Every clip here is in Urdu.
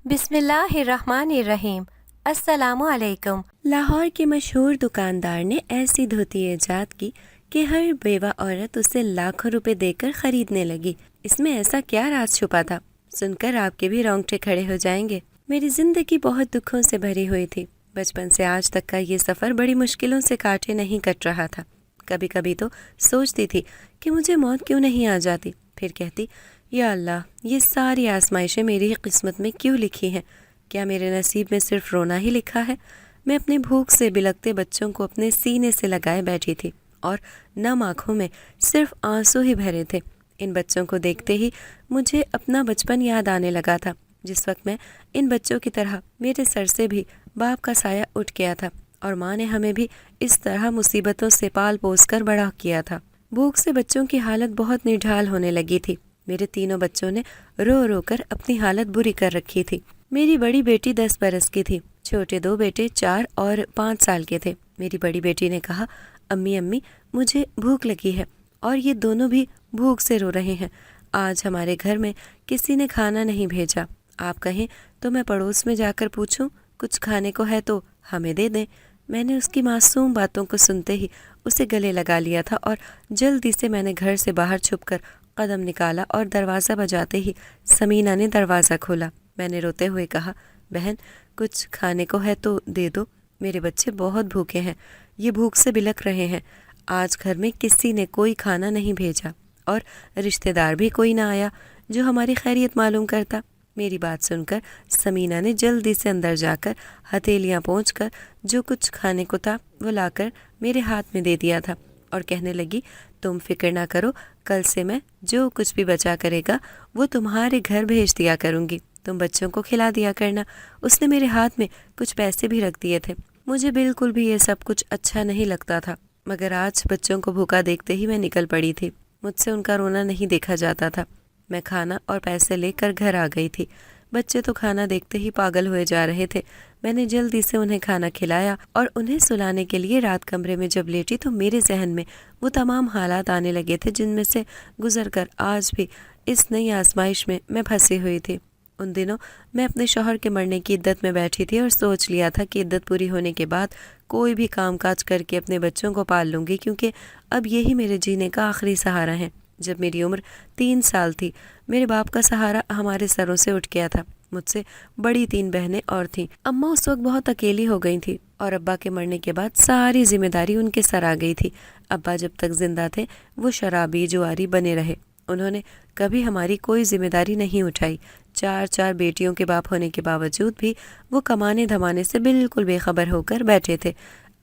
بسم اللہ الرحمن الرحیم۔ السلام علیکم۔ لاہور کے مشہور دکاندار نے ایسی دھوتی ایجاد کی کہ ہر بیوہ عورت اسے لاکھوں روپے دے کر خریدنے لگی۔ اس میں ایسا کیا راز چھپا تھا؟ سن کر آپ کے بھی رونگٹے کھڑے ہو جائیں گے۔ میری زندگی بہت دکھوں سے بھری ہوئی تھی۔ بچپن سے آج تک کا یہ سفر بڑی مشکلوں سے کاٹے نہیں کٹ رہا تھا۔ کبھی کبھی تو سوچتی تھی کہ مجھے موت کیوں نہیں آ جاتی، پھر کہتی یا اللہ، یہ ساری آزمائشیں میری قسمت میں کیوں لکھی ہیں؟ کیا میرے نصیب میں صرف رونا ہی لکھا ہے؟ میں اپنی بھوک سے بلکتے بچوں کو اپنے سینے سے لگائے بیٹھی تھی اور نم آنکھوں میں صرف آنسو ہی بھرے تھے۔ ان بچوں کو دیکھتے ہی مجھے اپنا بچپن یاد آنے لگا تھا، جس وقت میں ان بچوں کی طرح میرے سر سے بھی باپ کا سایہ اٹھ گیا تھا اور ماں نے ہمیں بھی اس طرح مصیبتوں سے پال پوس کر بڑا کیا تھا۔ بھوک سے بچوں کی حالت بہت نڈھال ہونے لگی تھی۔ میرے تینوں بچوں نے رو رو کر اپنی حالت بری کر رکھی تھی۔ میری بڑی بیٹی 10 برس کی تھی، چھوٹے 2 بیٹے 4 اور 5 سال کے تھے۔ میری بڑی بیٹی نے کہا، امی مجھے بھوک لگی ہے اور یہ دونوں بھی بھوک سے رو رہے ہیں۔ آج ہمارے گھر میں کسی نے کھانا نہیں بھیجا، آپ کہیں تو میں پڑوس میں جا کر پوچھوں، کچھ کھانے کو ہے تو ہمیں دے دیں۔ میں نے اس کی معصوم باتوں کو سنتے ہی اسے گلے لگا لیا تھا اور جلدی سے میں نے گھر سے باہر چھپ کر قدم نکالا اور دروازہ بجاتے ہی سمینہ نے دروازہ کھولا۔ میں نے روتے ہوئے کہا، بہن کچھ کھانے کو ہے تو دے دو، میرے بچے بہت بھوکے ہیں، یہ بھوک سے بلک رہے ہیں۔ آج گھر میں کسی نے کوئی کھانا نہیں بھیجا اور رشتہ دار بھی کوئی نہ آیا جو ہماری خیریت معلوم کرتا۔ میری بات سن کر سمینہ نے جلدی سے اندر جا کر ہتھیلیاں پہنچ کر جو کچھ کھانے کو تھا وہ لا کر میرے ہاتھ میں دے دیا تھا اور کہنے لگی، تم فکر نہ کرو، کل سے میں جو کچھ بھی بچا کرے گا وہ تمہارے گھر بھیج دیا کروں گی، تم بچوں کو کھلا دیا کرنا۔ اس نے میرے ہاتھ میں کچھ پیسے بھی رکھ دیے تھے۔ مجھے بالکل بھی یہ سب کچھ اچھا نہیں لگتا تھا، مگر آج بچوں کو بھوکا دیکھتے ہی میں نکل پڑی تھی۔ مجھ سے ان کا رونا نہیں دیکھا جاتا تھا۔ میں کھانا اور پیسے لے کر گھر آ گئی تھی۔ بچے تو کھانا دیکھتے ہی پاگل ہوئے جا رہے تھے۔ میں نے جلدی سے انہیں کھانا کھلایا اور انہیں سلانے کے لیے رات کمرے میں جب لیٹی تو میرے ذہن میں وہ تمام حالات آنے لگے تھے جن میں سے گزر کر آج بھی اس نئی آزمائش میں پھنسی ہوئی تھی۔ ان دنوں میں اپنے شوہر کے مرنے کی عدت میں بیٹھی تھی اور سوچ لیا تھا کہ عدت پوری ہونے کے بعد کوئی بھی کام کاج کر کے اپنے بچوں کو پال لوں گی، کیونکہ اب یہی میرے جینے کا آخری سہارا ہے۔ جب میری عمر 3 سال تھی، میرے باپ کا سہارا ہمارے سروں سے اٹھ گیا تھا۔ مجھ سے بڑی 3 بہنیں اور تھیں۔ اماں اس وقت بہت اکیلی ہو گئی تھی اور ابا کے مرنے کے بعد ساری ذمہ داری ان کے سر آ گئی تھی۔ ابا جب تک زندہ تھے وہ شرابی جواری بنے رہے، انہوں نے کبھی ہماری کوئی ذمہ داری نہیں اٹھائی۔ 4 بیٹیوں کے باپ ہونے کے باوجود بھی وہ کمانے دھمانے سے بالکل بے خبر ہو کر بیٹھے تھے۔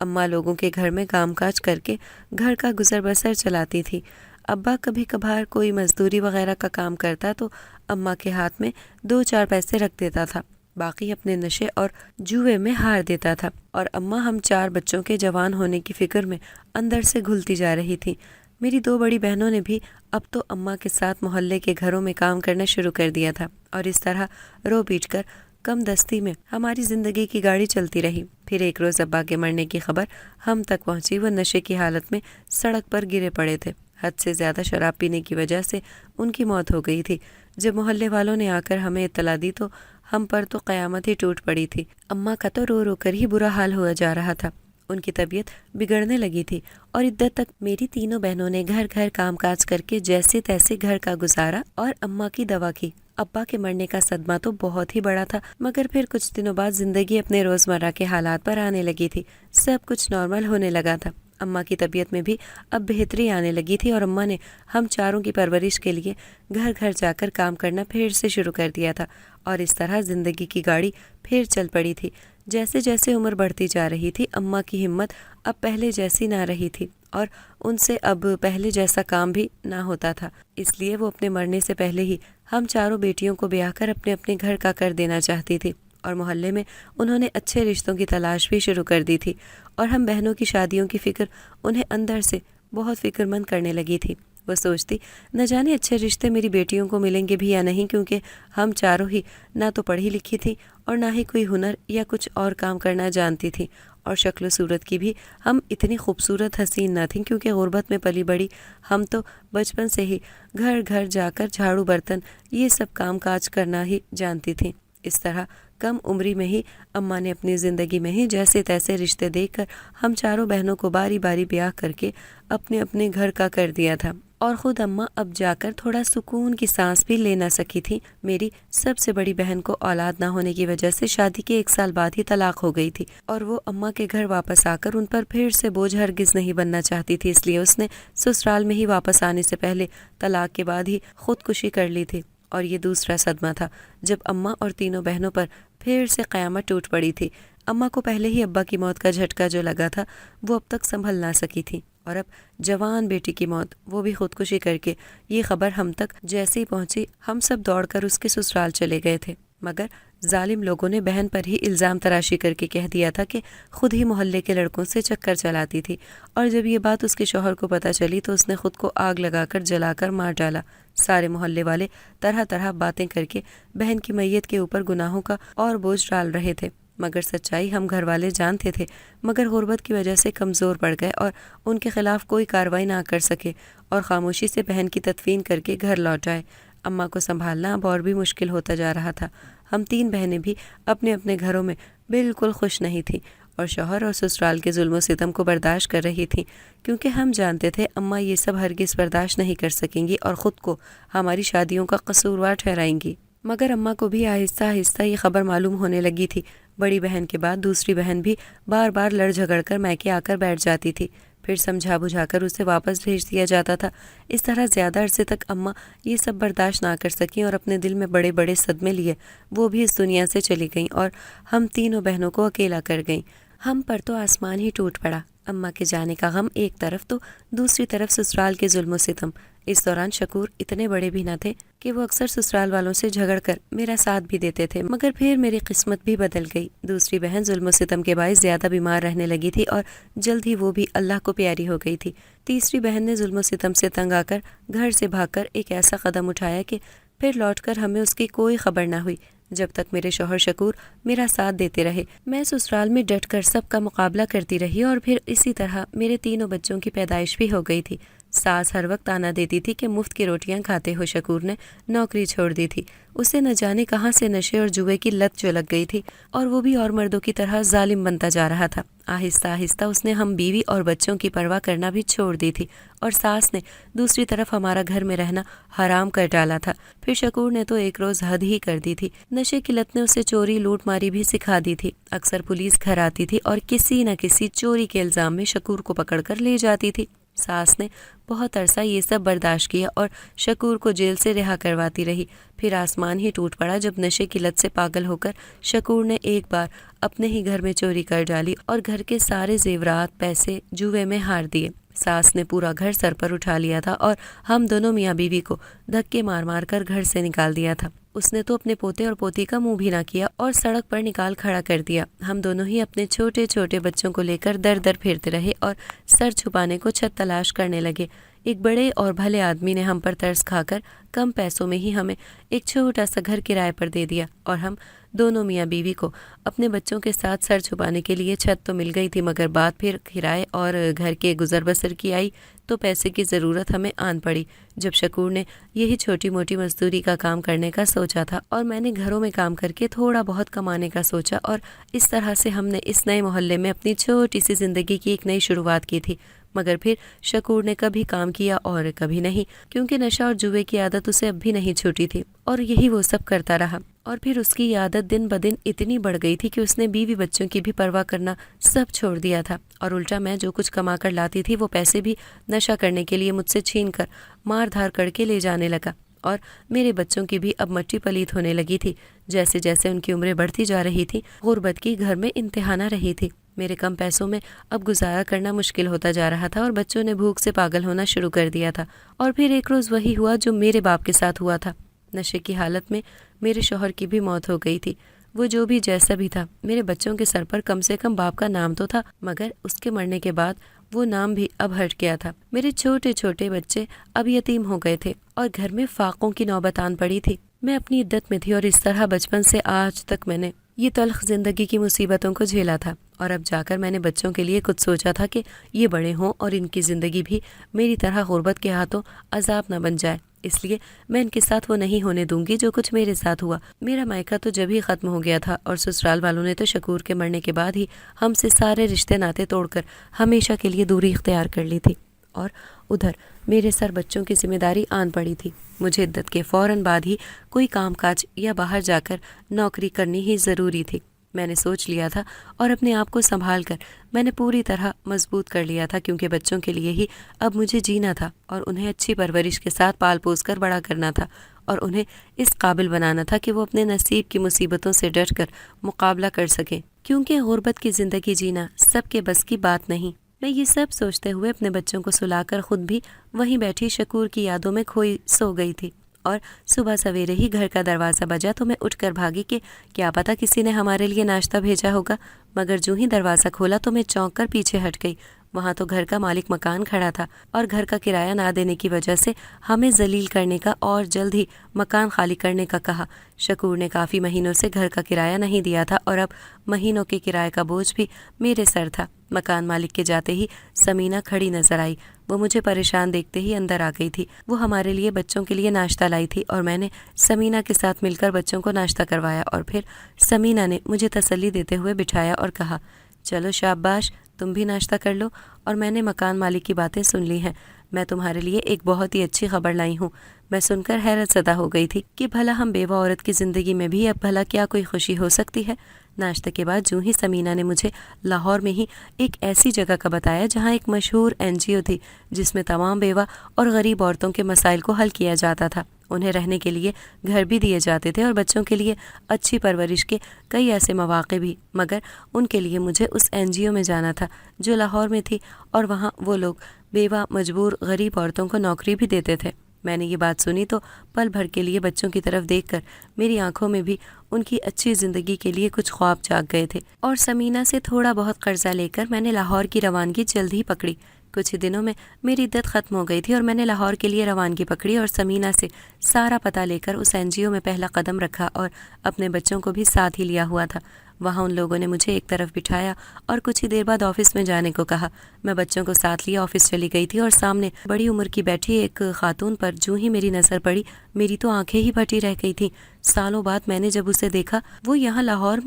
اماں لوگوں کے گھر میں کام کاج کر کے گھر کا گزر بسر چلاتی تھی۔ ابا کبھی کبھار کوئی مزدوری وغیرہ کا کام کرتا تو اماں کے ہاتھ میں 2-4 پیسے رکھ دیتا تھا، باقی اپنے نشے اور جوئے میں ہار دیتا تھا، اور اماں ہم 4 بچوں کے جوان ہونے کی فکر میں اندر سے گھلتی جا رہی تھی۔ میری 2 بڑی بہنوں نے بھی اب تو اماں کے ساتھ محلے کے گھروں میں کام کرنا شروع کر دیا تھا، اور اس طرح رو پیٹ کر کم دستی میں ہماری زندگی کی گاڑی چلتی رہی۔ پھر ایک روز ابا کے مرنے کی خبر ہم تک پہنچی۔ وہ نشے کی حالت میں سڑک پر گرے پڑے تھے۔ حد سے زیادہ شراب پینے کی وجہ سے ان کی موت ہو گئی تھی۔ جب محلے والوں نے آ کر ہمیں اطلاع دی تو ہم پر تو قیامت ہی ٹوٹ پڑی تھی۔ اماں کا تو رو رو کر ہی برا حال ہوا جا رہا تھا، ان کی طبیعت بگڑنے لگی تھی، اور عدت تک میری تینوں بہنوں نے گھر گھر کام کاج کر کے جیسے تیسے گھر کا گزارا اور اماں کی دوا کی۔ ابا کے مرنے کا صدمہ تو بہت ہی بڑا تھا، مگر پھر کچھ دنوں بعد زندگی اپنے روزمرہ کے حالات پر آنے لگی تھی، سب کچھ نارمل ہونے لگا تھا۔ اماں کی طبیعت میں بھی اب بہتری آنے لگی تھی اور اماں نے ہم 4 کی پرورش کے لیے گھر گھر جا کر کام کرنا پھر سے شروع کر دیا تھا، اور اس طرح زندگی کی گاڑی پھر چل پڑی تھی۔ جیسے جیسے عمر بڑھتی جا رہی تھی، اماں کی ہمت اب پہلے جیسی نہ رہی تھی اور ان سے اب پہلے جیسا کام بھی نہ ہوتا تھا۔ اس لیے وہ اپنے مرنے سے پہلے ہی ہم 4 بیٹیوں کو بیاہ کر اپنے اپنے گھر کا کر دینا چاہتی تھی، اور محلے میں انہوں نے اچھے رشتوں کی تلاش بھی شروع کر دی تھی، اور ہم بہنوں کی شادیوں کی فکر انہیں اندر سے بہت فکر مند کرنے لگی تھی۔ وہ سوچتی، نہ جانے اچھے رشتے میری بیٹیوں کو ملیں گے بھی یا نہیں، کیونکہ ہم 4 ہی نہ تو پڑھی لکھی تھی اور نہ ہی کوئی ہنر یا کچھ اور کام کرنا جانتی تھی، اور شکل و صورت کی بھی ہم اتنی خوبصورت حسین نہ تھیں، کیونکہ غربت میں پلی بڑی ہم تو بچپن سے ہی گھر گھر جا کر جھاڑو برتن یہ سب کام کاج کرنا ہی جانتی تھیں۔ اس طرح کم عمری میں ہی اماں نے اپنی زندگی میں ہی جیسے تیسے رشتے دیکھ کر ہم چاروں بہنوں کو باری باری بیاہ کر کے اپنے اپنے گھر کا کر دیا تھا، اور خود اماں اب جا کر تھوڑا سکون کی سانس بھی لے نہ سکی تھی۔ میری سب سے بڑی بہن کو اولاد نہ ہونے کی وجہ سے شادی کے 1 سال بعد ہی طلاق ہو گئی تھی، اور وہ اماں کے گھر واپس آ کر ان پر پھر سے بوجھ ہرگز نہیں بننا چاہتی تھی، اس لیے اس نے سسرال میں ہی واپس آنے سے پہلے طلاق کے بعد ہی خودکشی کر لی تھی۔ اور یہ دوسرا صدمہ تھا جب اماں اور تینوں بہنوں پر پھر سے قیامت ٹوٹ پڑی تھی۔ اماں کو پہلے ہی ابا کی موت کا جھٹکا جو لگا تھا وہ اب تک سنبھل نہ سکی تھی، اور اب جوان بیٹی کی موت، وہ بھی خودکشی کر کے، یہ خبر ہم تک جیسے ہی پہنچی ہم سب دوڑ کر اس کے سسرال چلے گئے تھے، مگر ظالم لوگوں نے بہن پر ہی الزام تراشی کر کے کہہ دیا تھا کہ خود ہی محلے کے لڑکوں سے چکر چلاتی تھی، اور جب یہ بات اس کے شوہر کو پتہ چلی تو اس نے خود کو آگ لگا کر جلا کر مار ڈالا۔ سارے محلے والے طرح طرح باتیں کر کے بہن کی میت کے اوپر گناہوں کا اور بوجھ ڈال رہے تھے، مگر سچائی ہم گھر والے جانتے تھے، مگر غربت کی وجہ سے کمزور پڑ گئے اور ان کے خلاف کوئی کارروائی نہ کر سکے، اور خاموشی سے بہن کی تدفین کر کے گھر لوٹ آئے۔ اماں کو سنبھالنا اب اور بھی مشکل ہوتا جا رہا تھا۔ ہم 3 بہنیں بھی اپنے اپنے گھروں میں بالکل خوش نہیں تھیں، اور شوہر اور سسرال کے ظلم و ستم کو برداشت کر رہی تھیں، کیونکہ ہم جانتے تھے اماں یہ سب ہرگز برداشت نہیں کر سکیں گی اور خود کو ہماری شادیوں کا قصوروار ٹھہرائیں گی۔ مگر اماں کو بھی آہستہ آہستہ یہ خبر معلوم ہونے لگی تھی۔ بڑی بہن کے بعد دوسری بہن بھی بار بار لڑ جھگڑ کر میکے آ کر بیٹھ جاتی تھی، پھر سمجھا بجھا کر اسے واپس بھیج دیا جاتا تھا۔ اس طرح زیادہ عرصے تک اماں یہ سب برداشت نہ کر سکیں اور اپنے دل میں بڑے بڑے صدمے لیے وہ بھی اس دنیا سے چلی گئیں اور ہم تینوں بہنوں کو اکیلا کر گئیں۔ ہم پر تو آسمان ہی ٹوٹ پڑا، اماں کے جانے کا غم ایک طرف تو دوسری طرف سسرال کے ظلم و ستم۔ اس دوران شکور اتنے بڑے بھی نہ تھے کہ وہ اکثر سسرال والوں سے جھگڑ کر میرا ساتھ بھی دیتے تھے، مگر پھر میری قسمت بھی بدل گئی۔ دوسری بہن ظلم و ستم کے باعث زیادہ بیمار رہنے لگی تھی اور جلد ہی وہ بھی اللہ کو پیاری ہو گئی تھی۔ تیسری بہن نے ظلم و ستم سے تنگ آ کر گھر سے بھاگ کر ایک ایسا قدم اٹھایا کہ پھر لوٹ کر ہمیں اس کی کوئی خبر نہ ہوئی۔ جب تک میرے شوہر شکور میرا ساتھ دیتے رہے، میں سسرال میں ڈٹ کر سب کا مقابلہ کرتی رہی، اور پھر اسی طرح میرے 3 بچوں کی پیدائش بھی ہو گئی تھی۔ ساس ہر وقت تانا دیتی تھی کہ مفت کی روٹیاں کھاتے ہو، شکور نے نوکری چھوڑ دی تھی، اسے نہ جانے کہاں سے نشے اور جوئے کی لت جو لگ گئی تھی، اور وہ بھی اور مردوں کی طرح ظالم بنتا جا رہا تھا۔ آہستہ آہستہ اس نے ہم بیوی اور بچوں کی پرواہ کرنا بھی چھوڑ دی تھی، اور ساس نے دوسری طرف ہمارا گھر میں رہنا حرام کر ڈالا تھا۔ پھر شکور نے تو ایک روز حد ہی کر دی تھی، نشے کی لت نے اسے چوری لوٹ ماری بھی سکھا دی تھی۔ اکثر پولیس گھر آتی تھی اور کسی نہ کسی چوری کے الزام میں شکور کو پکڑ کر لے جاتی تھی۔ ساس نے بہت عرصہ یہ سب برداشت کیا اور شکور کو جیل سے رہا کرواتی رہی۔ پھر آسمان ہی ٹوٹ پڑا جب نشے کی لت سے پاگل ہو کر شکور نے ایک بار اپنے ہی گھر میں چوری کر ڈالی اور گھر کے سارے زیورات پیسے جوئے میں ہار دیے۔ ساس نے پورا گھر سر پر اٹھا لیا تھا اور ہم دونوں میاں بیوی کو دھکے مار مار کر گھر سے نکال دیا تھا۔ اس نے تو اپنے پوتے اور پوتی کا منہ بھی نہ کیا اور سڑک پر نکال کھڑا کر دیا۔ ہم دونوں ہی اپنے چھوٹے چھوٹے بچوں کو لے کر در در پھرتے رہے اور سر چھپانے کو چھت تلاش کرنے لگے۔ ایک بڑے اور بھلے آدمی نے ہم پر ترس کھا کر کم پیسوں میں ہی ہمیں ایک چھوٹا سا گھر کرائے پر دے دیا، اور ہم دونوں میاں بیوی کو اپنے بچوں کے ساتھ سر چھپانے کے لیے چھت تو مل گئی تھی، مگر بات پھر کرائے اور گھر کے گزر بسر کی آئی تو پیسے کی ضرورت ہمیں آن پڑی۔ جب شکور نے یہی چھوٹی موٹی مزدوری کا کام کرنے کا سوچا تھا اور میں نے گھروں میں کام کر کے تھوڑا بہت کمانے کا سوچا، اور اس طرح سے ہم نے اس نئے محلے میں اپنی چھوٹی سی زندگی کی ایک نئی شروعات کی تھی۔ مگر پھر شکور نے کبھی کام کیا اور کبھی نہیں، کیونکہ نشہ اور جوئے کی عادت اسے اب بھی نہیں چھوٹی تھی، اور یہی وہ سب کرتا رہا۔ اور پھر اس کی عادت دن بدن اتنی بڑھ گئی تھی کہ اس نے بیوی بچوں کی بھی پرواہ کرنا سب چھوڑ دیا تھا، اور الٹا میں جو کچھ کما کر لاتی تھی وہ پیسے بھی نشہ کرنے کے لیے مجھ سے چھین کر مار دھار کر کے لے جانے لگا۔ اور میرے بچوں کی بھی اب مٹی پلیت ہونے لگی تھی۔ جیسے جیسے ان کی عمریں بڑھتی جا رہی تھی، غربت کی گھر میں انتہا نہ رہی تھی۔ میرے کم پیسوں میں اب گزارا کرنا مشکل ہوتا جا رہا تھا، اور بچوں نے بھوک سے پاگل ہونا شروع کر دیا تھا۔ اور پھر ایک روز وہی ہوا جو میرے باپ کے ساتھ ہوا تھا۔ نشے کی حالت میں میرے شوہر کی بھی موت ہو گئی تھی۔ وہ جو بھی جیسا بھی تھا، میرے بچوں کے سر پر کم سے کم باپ کا نام تو تھا، مگر اس کے مرنے کے بعد وہ نام بھی اب ہٹ گیا تھا۔ میرے چھوٹے چھوٹے بچے اب یتیم ہو گئے تھے اور گھر میں فاقوں کی نوبت آن پڑی تھی۔ میں اپنی عدت میں تھی، اور اس طرح بچپن سے آج تک میں نے یہ تلخ زندگی کی مصیبتوں کو جھیلا تھا، اور اب جا کر میں نے بچوں کے لیے کچھ سوچا تھا کہ یہ بڑے ہوں اور ان کی زندگی بھی میری طرح غربت کے ہاتھوں عذاب نہ بن جائے۔ اس لیے میں ان کے ساتھ وہ نہیں ہونے دوں گی جو کچھ میرے ساتھ ہوا۔ میرا مائکہ تو جب ہی ختم ہو گیا تھا اور سسرال والوں نے تو شکور کے مرنے کے بعد ہی ہم سے سارے رشتے ناتے توڑ کر ہمیشہ کے لیے دوری اختیار کر لی تھی، اور ادھر میرے سر بچوں کی ذمہ داری آن پڑی تھی۔ مجھے عدت کے فوراً بعد ہی کوئی کام کاج یا باہر جا کر نوکری کرنی ہی ضروری تھی۔ میں نے سوچ لیا تھا اور اپنے آپ کو سنبھال کر میں نے پوری طرح مضبوط کر لیا تھا، کیونکہ بچوں کے لیے ہی اب مجھے جینا تھا اور انہیں اچھی پرورش کے ساتھ پال پوس کر بڑا کرنا تھا، اور انہیں اس قابل بنانا تھا کہ وہ اپنے نصیب کی مصیبتوں سے ڈٹ کر مقابلہ کر سکیں، کیونکہ غربت کی زندگی جینا سب کے بس کی بات نہیں۔ میں یہ سب سوچتے ہوئے اپنے بچوں کو سلا کر خود بھی وہیں بیٹھی شکور کی یادوں میں کھوئی سو گئی تھی، اور صبح سویرے ہی گھر کا دروازہ بجا تو میں اٹھ کر بھاگی کہ کیا پتہ کسی نے ہمارے لیے ناشتہ بھیجا ہوگا، مگر جو ہی دروازہ کھولا تو میں چونک کر پیچھے ہٹ گئی۔ وہاں تو گھر کا مالک مکان کھڑا تھا، اور گھر کا کرایہ نہ دینے کی وجہ سے ہمیں ذلیل کرنے کا اور جلد ہی مکان خالی کرنے کا کہا۔ شکور نے کافی مہینوں سے گھر کا کرایہ نہیں دیا تھا، اور اب مہینوں کے کرایہ کا بوجھ بھی میرے سر تھا۔ مکان مالک کے جاتے ہی سمینہ کھڑی نظر آئی۔ وہ مجھے پریشان دیکھتے ہی اندر آ گئی تھی۔ وہ ہمارے لیے بچوں کے لیے ناشتہ لائی تھی، اور میں نے سمینہ کے ساتھ مل کر بچوں کو ناشتہ کروایا، اور پھر سمینہ نے مجھے تسلی دیتے ہوئے بٹھایا اور کہا، چلو شاباش، تم بھی ناشتہ کر لو۔ اور میں نے مکان مالک کی باتیں سن لی ہیں، میں تمہارے لیے ایک بہت ہی اچھی خبر لائی ہوں۔ میں سن کر حیرت زدہ ہو گئی تھی کہ بھلا ہم بیوہ عورت کی زندگی میں بھی اب بھلا کیا کوئی خوشی ہو سکتی ہے۔ ناشتے کے بعد جو ہی سمینہ نے مجھے لاہور میں ہی ایک ایسی جگہ کا بتایا جہاں ایک مشہور NGO تھی جس میں تمام بیوہ اور غریب عورتوں کے مسائل کو حل کیا جاتا تھا، انہیں رہنے کے لیے گھر بھی دیے جاتے تھے اور بچوں کے لیے اچھی پرورش کے کئی ایسے مواقع بھی، مگر ان کے لیے مجھے اس NGO میں جانا تھا جو لاہور میں تھی، اور وہاں وہ لوگ بیوہ مجبور غریب عورتوں کو نوکری بھی دیتے تھے۔ میں نے یہ بات سنی تو پل بھر کے لیے بچوں کی طرف دیکھ کر میری آنکھوں میں بھی ان کی اچھی زندگی کے لیے کچھ خواب جاگ گئے تھے، اور سمینہ سے تھوڑا بہت قرضہ لے کر میں نے لاہور کی روانگی جلد ہی پکڑی۔ کچھ ہی دنوں میں میری عدت ختم ہو گئی تھی، اور میں نے لاہور کے لیے روانگی پکڑی اور سمینہ سے سارا پتہ لے کر اس NGO میں پہلا قدم رکھا، اور اپنے بچوں کو بھی ساتھ ہی لیا ہوا تھا۔ وہاں ان لوگوں نے مجھے ایک طرف بٹھایا اور کچھ ہی دیر بعد آفس میں جانے کو کہا۔ میں بچوں کو ساتھ لیے آفس چلی گئی تھی، اور سامنے بڑی عمر کی بیٹھی ایک خاتون پر جو ہی میری نظر پڑی میری تو آنکھیں ہی پھٹی رہ گئی تھیں۔ سالوں بعد میں نے جب اسے دیکھا، وہ یہاں لاہور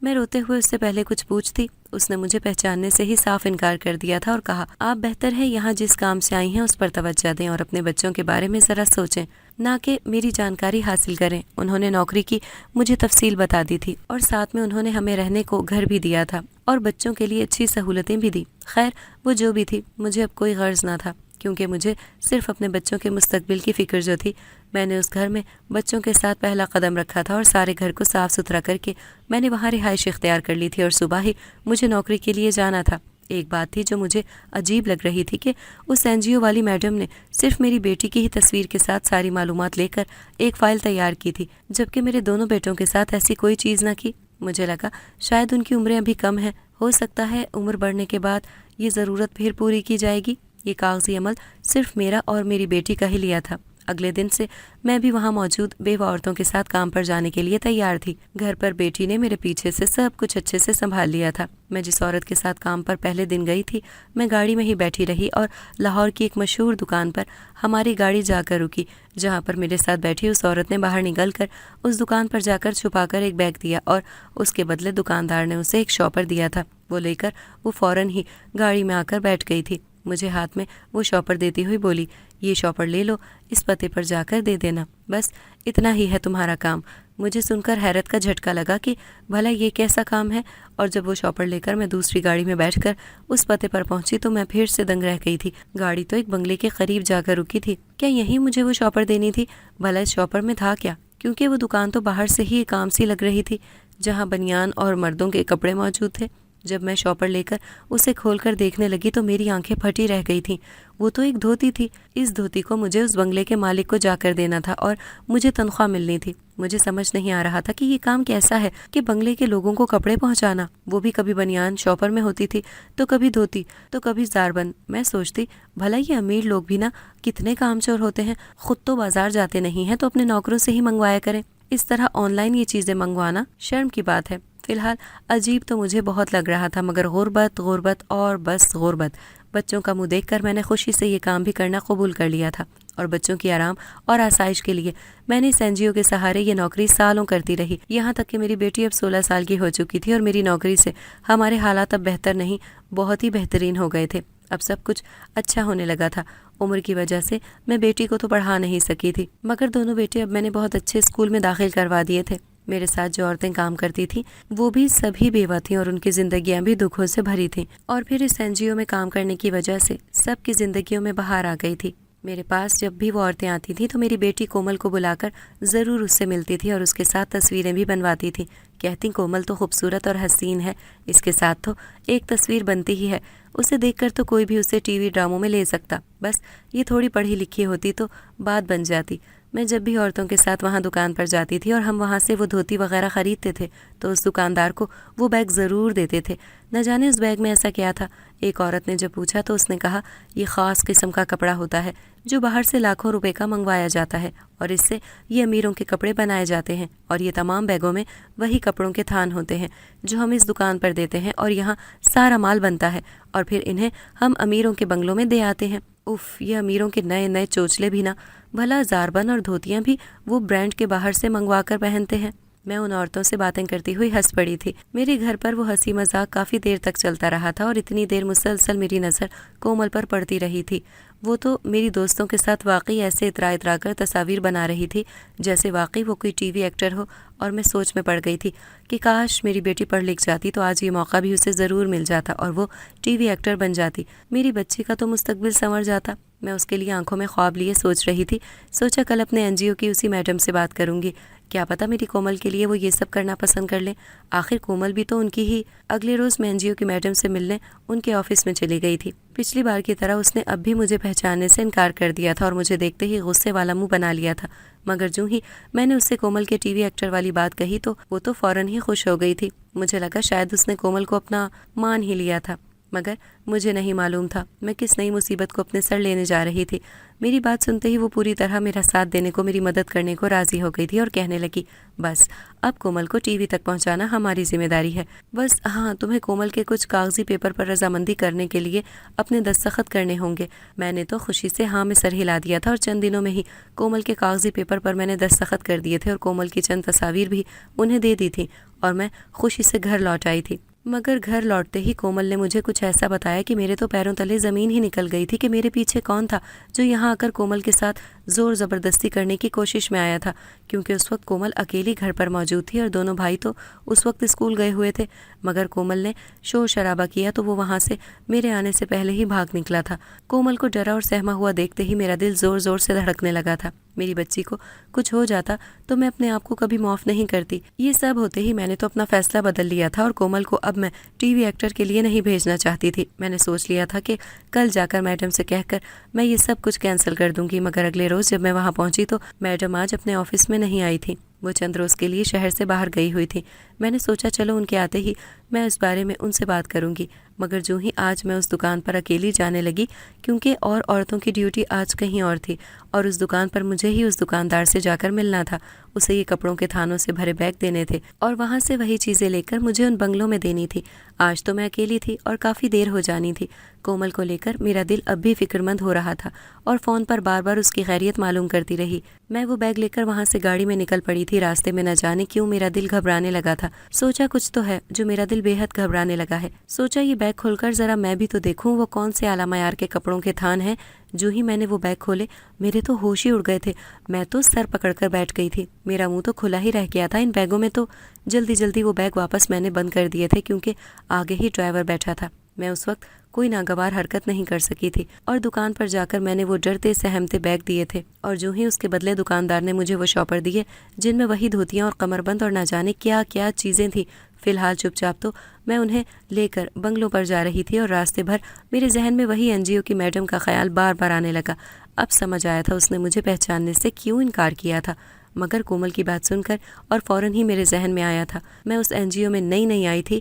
میں روتے ہوئے اس سے پہلے کچھ پوچھتی، اس نے مجھے پہچاننے سے ہی صاف انکار کر دیا تھا اور کہا، آپ بہتر ہے یہاں جس کام سے آئی ہیں اس پر توجہ دیں اور اپنے بچوں کے بارے میں ذرا سوچیں، نہ کہ میری جانکاری حاصل کریں۔ انہوں نے نوکری کی مجھے تفصیل بتا دی تھی، اور ساتھ میں انہوں نے ہمیں رہنے کو گھر بھی دیا تھا اور بچوں کے لیے اچھی سہولتیں بھی دی۔ خیر وہ جو بھی تھی، مجھے اب کوئی غرض نہ تھا، کیونکہ مجھے صرف اپنے بچوں کے مستقبل کی فکر جو تھی۔ میں نے اس گھر میں بچوں کے ساتھ پہلا قدم رکھا تھا، اور سارے گھر کو صاف ستھرا کر کے میں نے وہاں رہائش اختیار کر لی تھی، اور صبح ہی مجھے نوکری کے لیے جانا تھا۔ ایک بات تھی جو مجھے عجیب لگ رہی تھی کہ اس NGO والی میڈم نے صرف میری بیٹی کی ہی تصویر کے ساتھ ساری معلومات لے کر ایک فائل تیار کی تھی، جبکہ میرے دونوں بیٹوں کے ساتھ ایسی کوئی چیز نہ کی۔ مجھے لگا شاید ان کی عمریں ابھی کم ہیں، ہو سکتا ہے عمر بڑھنے کے بعد یہ ضرورت پھر پوری کی جائے گی۔ یہ کاغذی عمل صرف میرا اور میری بیٹی کا ہی لیا تھا۔ اگلے دن سے میں بھی وہاں موجود بیوہ عورتوں کے ساتھ کام پر جانے کے لیے تیار تھی۔ گھر پر بیٹی نے میرے پیچھے سے سب کچھ اچھے سے سنبھال لیا تھا۔ میں جس عورت کے ساتھ کام پر پہلے دن گئی تھی، میں گاڑی میں ہی بیٹھی رہی اور لاہور کی ایک مشہور دکان پر ہماری گاڑی جا کر رکی، جہاں پر میرے ساتھ بیٹھی اس عورت نے باہر نکل کر اس دکان پر جا کر چھپا کر ایک بیگ دیا، اور اس کے بدلے دکاندار نے اسے ایک شاپر دیا تھا۔ وہ لے کر وہ فوراً ہی گاڑی میں آ کر بیٹھ گئی تھی۔ مجھے ہاتھ میں وہ شاپر دیتی ہوئی بولی، یہ شاپر لے لو، اس پتے پر جا کر دے دینا، بس اتنا ہی ہے تمہارا کام۔ مجھے سن کر حیرت کا جھٹکا لگا کہ بھلا یہ کیسا کام ہے، اور جب وہ شاپر لے کر میں دوسری گاڑی میں بیٹھ کر اس پتے پر پہنچی تو میں پھر سے دنگ رہ گئی تھی۔ گاڑی تو ایک بنگلے کے قریب جا کر رکی تھی، کیا یہیں مجھے وہ شاپر دینی تھی؟ بھلا اس شاپر میں تھا کیا؟ کیونکہ وہ دکان تو باہر سے ہی ایک عام سی لگ رہی تھی، جہاں بنیان اور مردوں کے کپڑے موجود تھے۔ جب میں شاپر لے کر اسے کھول کر دیکھنے لگی تو میری آنکھیں پھٹی رہ گئی تھیں۔ وہ تو ایک دھوتی تھی۔ اس دھوتی کو مجھے اس بنگلے کے مالک کو جا کر دینا تھا اور مجھے تنخواہ ملنی تھی۔ مجھے سمجھ نہیں آ رہا تھا کہ یہ کام کیسا ہے کہ بنگلے کے لوگوں کو کپڑے پہنچانا، وہ بھی کبھی بنیان شاپر میں ہوتی تھی تو کبھی دھوتی تو کبھی زاربند۔ میں سوچتی بھلا یہ امیر لوگ بھی نا کتنے کام چور ہوتے ہیں، خود تو بازار جاتے نہیں ہیں تو اپنے نوکروں سے ہی منگوایا کریں۔ اس طرح آن لائن یہ چیزیں منگوانا شرم کی بات ہے۔ فی الحال عجیب تو مجھے بہت لگ رہا تھا، مگر غربت اور بس غربت۔ بچوں کا منہ دیکھ کر میں نے خوشی سے یہ کام بھی کرنا قبول کر لیا تھا، اور بچوں کی آرام اور آسائش کے لیے میں نے اس این جی او کے سہارے یہ نوکری سالوں کرتی رہی، یہاں تک کہ میری بیٹی اب 16 سال کی ہو چکی تھی اور میری نوکری سے ہمارے حالات اب بہتر نہیں بہت ہی بہترین ہو گئے تھے۔ اب سب کچھ اچھا ہونے لگا تھا۔ عمر کی وجہ سے میں بیٹی کو تو پڑھا نہیں سکی تھی، مگر دونوں بیٹے اب میں نے بہت اچھے اسکول میں داخل کروا دیے تھے۔ میرے ساتھ جو عورتیں کام کرتی تھیں وہ بھی سبھی بیوہ تھیں اور ان کی زندگیاں بھی دکھوں سے بھری تھیں، اور پھر اس این جی او میں کام کرنے کی وجہ سے سب کی زندگیوں میں بہار آ گئی تھی۔ میرے پاس جب بھی وہ عورتیں آتی تھیں تو میری بیٹی کومل کو بلا کر ضرور اس سے ملتی تھی اور اس کے ساتھ تصویریں بھی بنواتی تھی۔ کہتی کومل تو خوبصورت اور حسین ہے، اس کے ساتھ تو ایک تصویر بنتی ہی ہے، اسے دیکھ کر تو کوئی بھی اسے ٹی وی ڈراموں میں لے سکتا، بس یہ تھوڑی پڑھی لکھی ہوتی تو بات بن جاتی۔ میں جب بھی عورتوں کے ساتھ وہاں دکان پر جاتی تھی اور ہم وہاں سے وہ دھوتی وغیرہ خریدتے تھے تو اس دکاندار کو وہ بیگ ضرور دیتے تھے۔ نہ جانے اس بیگ میں ایسا کیا تھا، ایک عورت نے جب پوچھا تو اس نے کہا یہ خاص قسم کا کپڑا ہوتا ہے جو باہر سے لاکھوں روپے کا منگوایا جاتا ہے، اور اس سے یہ امیروں کے کپڑے بنائے جاتے ہیں، اور یہ تمام بیگوں میں وہی کپڑوں کے تھان ہوتے ہیں جو ہم اس دکان پر دیتے ہیں، اور یہاں سارا مال بنتا ہے اور پھر انہیں ہم امیروں کے بنگلوں میں دے آتے ہیں۔ اف، یہ امیروں کے نئے نئے چوچلے بھی نہ، بھلا زاربن اور دھوتیاں بھی وہ برانڈ کے باہر سے منگوا کر پہنتے ہیں۔ میں ان عورتوں سے باتیں کرتی ہوئی ہنس پڑی تھی۔ میرے گھر پر وہ ہنسی مذاق کافی دیر تک چلتا رہا تھا اور اتنی دیر مسلسل میری نظر کومل پر پڑتی رہی تھی۔ وہ تو میری دوستوں کے ساتھ واقعی ایسے اترا کر تصاویر بنا رہی تھی جیسے واقعی وہ کوئی ٹی وی ایکٹر ہو، اور میں سوچ میں پڑ گئی تھی کہ کاش میری بیٹی پڑھ لکھ جاتی تو آج یہ موقع بھی اسے ضرور مل جاتا اور وہ ٹی وی ایکٹر بن جاتی، میری بچی کا تو مستقبل سنور جاتا۔ میں اس کے لیے آنکھوں میں خواب لیے سوچ رہی تھی۔ سوچا کل اپنے این جی او کی اسی میڈم سے بات کروں گی، کیا پتہ میری کومل کے لیے وہ یہ سب کرنا پسند کر لیں، آخر کومل بھی تو ان کی ہی۔ اگلے روز میں این جی او کی میڈم سے ملنے ان کے آفس میں چلی گئی تھی۔ پچھلی بار کی طرح اس نے اب بھی مجھے پہچاننے سے انکار کر دیا تھا اور مجھے دیکھتے ہی غصے والا منہ بنا لیا تھا، مگر جو ہی میں نے اس سے کومل کے ٹی وی ایکٹر والی بات کہی تو وہ تو فوراً ہی خوش ہو گئی تھی۔ مجھے لگا شاید اس نے کومل کو اپنا مان ہی لیا تھا، مگر مجھے نہیں معلوم تھا میں کس نئی مصیبت کو اپنے سر لینے جا رہی تھی۔ میری بات سنتے ہی وہ پوری طرح میرا ساتھ دینے کو، میری مدد کرنے کو راضی ہو گئی تھی اور کہنے لگی بس اب کومل کو ٹی وی تک پہنچانا ہماری ذمہ داری ہے، بس ہاں تمہیں کومل کے کچھ کاغذی پیپر پر رضامندی کرنے کے لیے اپنے دستخط کرنے ہوں گے۔ میں نے تو خوشی سے ہاں میں سر ہلا دیا تھا اور چند دنوں میں ہی کومل کے کاغذی پیپر پر میں نے دستخط کر دیے تھے اور کومل کی چند تصاویر بھی انہیں دے دی تھی، اور میں خوشی سے گھر لوٹ آئی تھی۔ مگر گھر لوٹتے ہی کومل نے مجھے کچھ ایسا بتایا کہ میرے تو پیروں تلے زمین ہی نکل گئی تھی کہ میرے پیچھے کون تھا جو یہاں آ کر کومل کے ساتھ زور زبردستی کرنے کی کوشش میں آیا تھا، کیونکہ اس وقت کومل اکیلی گھر پر موجود تھی اور دونوں بھائی تو اس وقت اسکول گئے ہوئے تھے۔ مگر کومل نے شور شرابہ کیا تو وہ وہاں سے میرے آنے سے پہلے ہی بھاگ نکلا تھا۔ کومل کو ڈرا اور سہما ہوا دیکھتے ہی میرا دل زور زور سے دھڑکنے لگا تھا۔ میری بچی کو کچھ ہو جاتا تو میں اپنے آپ کو کبھی معاف نہیں کرتی۔ یہ سب ہوتے ہی میں نے تو اپنا فیصلہ بدل لیا تھا اور کومل کو اب میں ٹی وی ایکٹر کے لیے نہیں بھیجنا چاہتی تھی۔ میں نے سوچ لیا تھا کہ کل جا کر میڈم سے کہہ کر میں یہ سب کچھ کینسل کر دوں گی، مگر اگلے روز جب میں وہاں پہنچی تو میڈم آج اپنے آفس میں نہیں آئی تھی، وہ چند روز کے لیے شہر سے باہر گئی ہوئی تھی۔ میں نے سوچا چلو ان کے آتے ہی میں اس بارے میں ان سے بات کروں گی، مگر جو ہی آج میں اس دکان پر اکیلی جانے لگی، کیونکہ اور عورتوں کی ڈیوٹی آج کہیں اور تھی اور اس دکان پر مجھے ہی اس دکاندار سے جا کر ملنا تھا، اسے یہ کپڑوں کے تھانوں سے بھرے بیگ دینے تھے اور وہاں سے وہی چیزیں لے کر مجھے ان بنگلوں میں دینی تھی۔ آج تو میں اکیلی تھی اور کافی دیر ہو جانی تھی۔ کومل کو لے کر میرا دل اب بھی فکر مند ہو رہا تھا اور فون پر بار بار اس کی خیریت معلوم کرتی رہی۔ میں وہ بیگ لے کر وہاں سے گاڑی میں نکل پڑی تھی۔ راستے میں نہ جانے کیوں میرا دل گھبرانے لگا تھا۔ سوچا کچھ تو ہے جو میرا دل بے حد گھبرانے لگا ہے۔ سوچا یہ بیگ کھول کر ذرا میں بھی تو دیکھوں وہ کون سے اعلیٰ معیار کے کپڑوں کے تھان ہیں۔ جو ہی میں نے وہ بیگ کھولے میرے تو ہوش ہی اڑ گئے تھے، میں تو سر پکڑ کر بیٹھ گئی تھی، میرا منہ تو کھلا ہی رہ گیا تھا ان بیگوں میں۔ تو جلدی جلدی وہ بیگ واپس میں نے بند کر دیے تھے کیونکہ آگے ہی ڈرائیور بیٹھا تھا۔ میں اس وقت کوئی ناگوار حرکت نہیں کر سکی تھی اور دکان پر جا کر میں نے وہ ڈرتے سہمتے بیگ دیے تھے، اور جو ہی اس کے بدلے دکاندار نے مجھے وہ شاپر دیے جن میں وہی دھوتیاں اور کمر بند اور نہ جانے کیا کیا چیزیں تھیں۔ فی الحال چپ چاپ تو میں انہیں لے کر بنگلوں پر جا رہی تھی اور راستے بھر میرے ذہن میں وہی این جی او کی میڈم کا خیال بار بار آنے لگا۔ اب سمجھ آیا تھا اس نے مجھے پہچاننے سے کیوں انکار کیا تھا، مگر کومل کی بات سن کر اور فوراً ہی میرے ذہن میں آیا تھا میں اس این جی او میں نئی آئی تھی